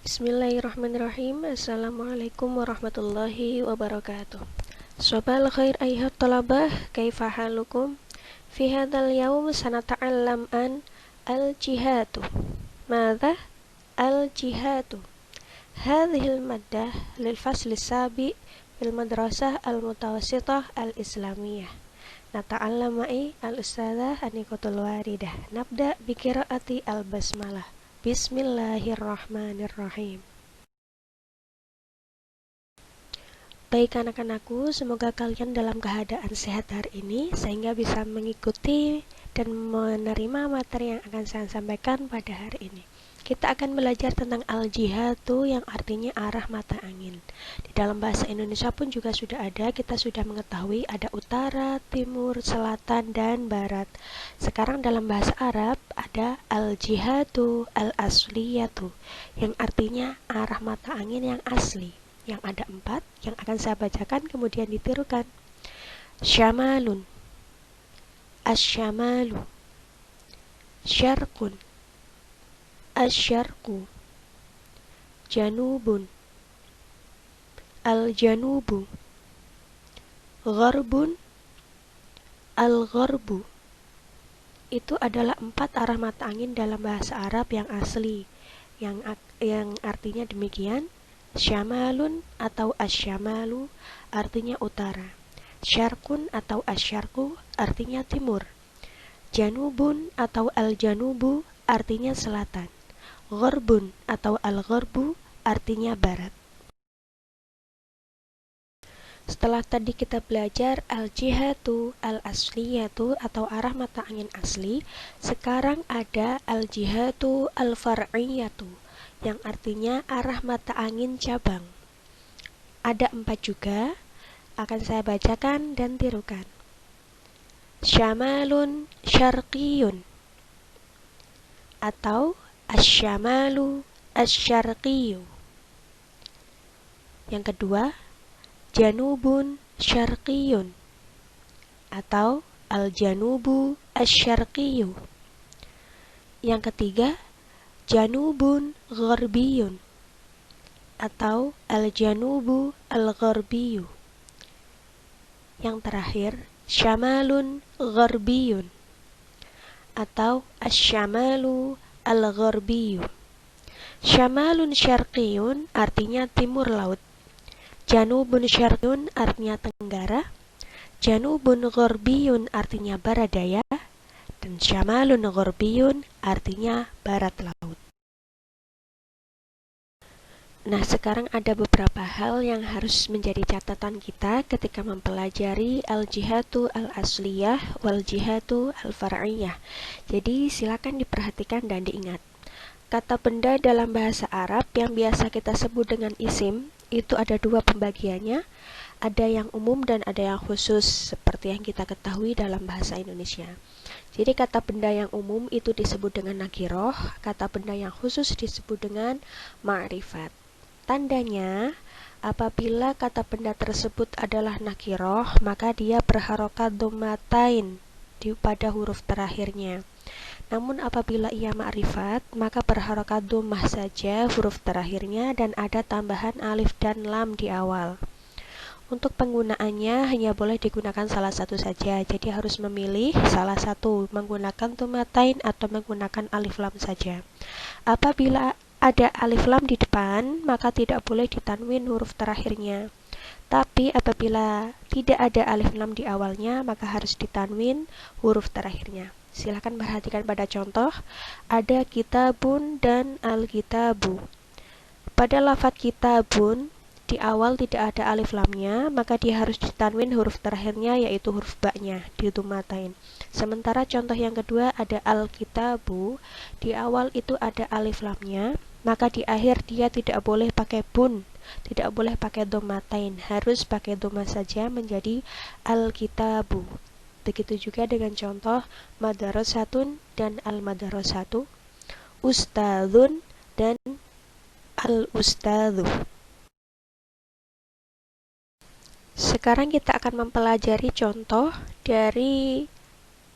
Bismillahirrahmanirrahim. Assalamualaikum warahmatullahi wabarakatuh. Sobal khair ayhat talabah, kaifa halukum? Fi hadzal yawm sanata'allam an al-jihadu. Madza? Al-jihadu. Hadhil maddah lil fasli sabi fil madrasah al-mutawassithah al-islamiyah. Nata'allam ma'i al-ustadzah Anikatul Waridah. Nabda bi qiraati al-basmalah. Bismillahirrahmanirrahim. Baik anak-anakku, semoga kalian dalam keadaan sehat hari ini sehingga bisa mengikuti dan menerima materi yang akan saya sampaikan pada hari ini. Kita akan belajar tentang al-jihadu yang artinya arah mata angin. Di dalam bahasa Indonesia pun juga sudah ada, kita sudah mengetahui ada utara, timur, selatan, dan barat. Sekarang dalam bahasa Arab ada al-jihadu al-asliyatu yang artinya arah mata angin yang asli. Yang ada 4 yang akan saya bacakan kemudian ditirukan. Syamalun, asyamalu, syarqun, asyarqu, janubun, al-janubu, gharbun, al-gharbu. Itu adalah 4 arah mata angin dalam bahasa Arab yang asli, yang artinya demikian. Syamalun atau asyamalu artinya utara. Syarqun atau asyarqu artinya timur. Janubun atau al-janubu artinya selatan. Gharbun atau al-gharbu artinya barat. Setelah tadi kita belajar al-jihatu al-asliyatu atau arah mata angin asli, sekarang ada al-jihatu al-far'iyatu yang artinya arah mata angin cabang. Ada 4 juga, akan saya bacakan dan tirukan. Syamalun syarqiyun atau asyamalu asyarqiyu. Yang kedua, janubun syarqiyun atau al-janubu asyarqiyu. Yang ketiga, janubun gharbiyun atau al-janubu al-gharbiyu. Yang terakhir, syamalun gharbiyun atau asyamalu al-gharbiyu. Syamalun syarqiyun artinya timur laut. Janubun syarqiyun artinya tenggara. Janubun gharbiyun artinya barat daya. Dan syamalun gharbiyun artinya barat laut. Nah, sekarang ada beberapa hal yang harus menjadi catatan kita ketika mempelajari al-jihatu al-asliyah wal jihatu al-far'iyah. Jadi, silakan diperhatikan dan diingat. Kata benda dalam bahasa Arab yang biasa kita sebut dengan isim, itu ada 2 pembagiannya. Ada yang umum dan ada yang khusus, seperti yang kita ketahui dalam bahasa Indonesia. Jadi kata benda yang umum itu disebut dengan nakiroh, kata benda yang khusus disebut dengan ma'rifat. Tandanya, apabila kata benda tersebut adalah nakiroh, maka dia berharokat dhammatain pada huruf terakhirnya. Namun apabila ia ma'rifat, maka berharokat dhammah saja huruf terakhirnya dan ada tambahan alif dan lam di awal. Untuk penggunaannya hanya boleh digunakan salah satu saja, jadi harus memilih salah satu, menggunakan dhammatain atau menggunakan alif lam saja. Apabila ada alif lam di depan, maka tidak boleh ditanwin huruf terakhirnya. Tapi apabila tidak ada alif lam di awalnya, maka harus ditanwin huruf terakhirnya. Silakan perhatikan pada contoh, ada kitabun dan al-kitabu. Pada lafadz kitabun, di awal tidak ada alif lamnya, maka dia harus ditanwin huruf terakhirnya yaitu huruf ba-nya, didhammatain. Sementara contoh yang kedua ada al-kitabu, di awal itu ada alif lamnya, maka di akhir dia tidak boleh pakai bun, tidak boleh pakai dhammatain, harus pakai dhamma saja menjadi al-kitabu. Begitu juga dengan contoh madrasatun dan al-madrasatu, ustadzun dan al-ustadzu. Sekarang kita akan mempelajari contoh dari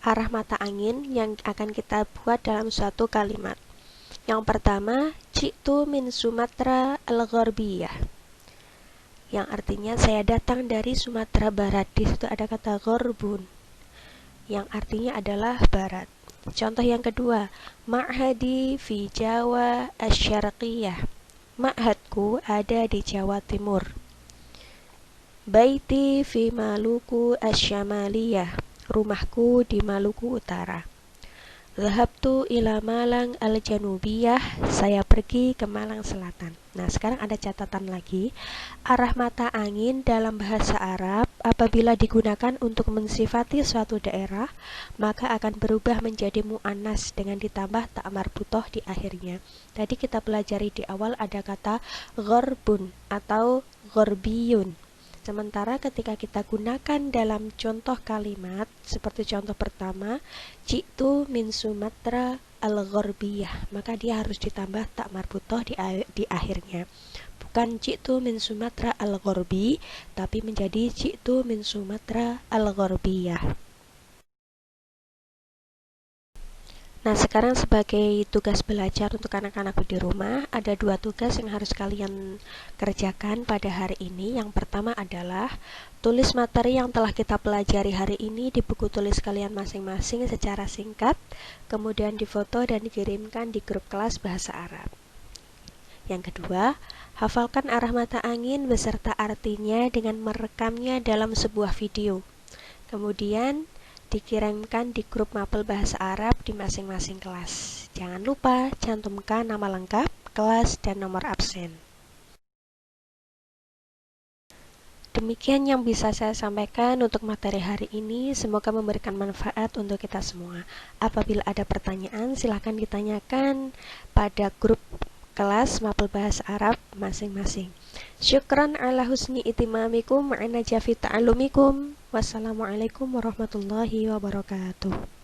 arah mata angin yang akan kita buat dalam suatu kalimat. Yang pertama, Ji'tu min Sumatra al-Gharbiyah, yang artinya saya datang dari Sumatera Barat. Di situ ada kata gharbun, yang artinya adalah barat. Contoh yang kedua, ma'hadi fi Jawa asy-Syarqiyah. Ma'hadku ada di Jawa Timur. Baiti fi Maluku asy-Syamaliyah. Rumahku di Maluku Utara. Zahabtu ila Malang al-Janubiyah. Saya pergi ke Malang Selatan. Nah, sekarang ada catatan lagi. Arah mata angin dalam bahasa Arab apabila digunakan untuk mensifati suatu daerah, maka akan berubah menjadi mu'annas dengan ditambah ta marbutoh di akhirnya. Tadi kita pelajari di awal ada kata gharbun atau gharbiyun. Sementara ketika kita gunakan dalam contoh kalimat, seperti contoh pertama, Ji'tu min Sumatra al-Gharbiyah, maka dia harus ditambah tak marbutoh di akhirnya. Bukan Ji'tu min Sumatra al-Gharbi, tapi menjadi Ji'tu min Sumatra al-Gharbiyah. Nah, sekarang sebagai tugas belajar untuk anak-anak di rumah, ada 2 tugas yang harus kalian kerjakan pada hari ini. Yang pertama adalah tulis materi yang telah kita pelajari hari ini di buku tulis kalian masing-masing secara singkat, kemudian difoto dan dikirimkan di grup kelas bahasa Arab. Yang kedua, hafalkan arah mata angin beserta artinya dengan merekamnya dalam sebuah video. Kemudian dikirimkan di grup mapel bahasa Arab di masing-masing kelas. Jangan lupa cantumkan nama lengkap, kelas, dan nomor absen. Demikian yang bisa saya sampaikan untuk materi hari ini. Semoga memberikan manfaat untuk kita semua. Apabila ada pertanyaan, silakan ditanyakan pada grup kelas mapel bahasa Arab masing-masing. Syukran ala husni itimamikum ma'ana jafi ta'alumikum. Wassalamualaikum warahmatullahi wabarakatuh.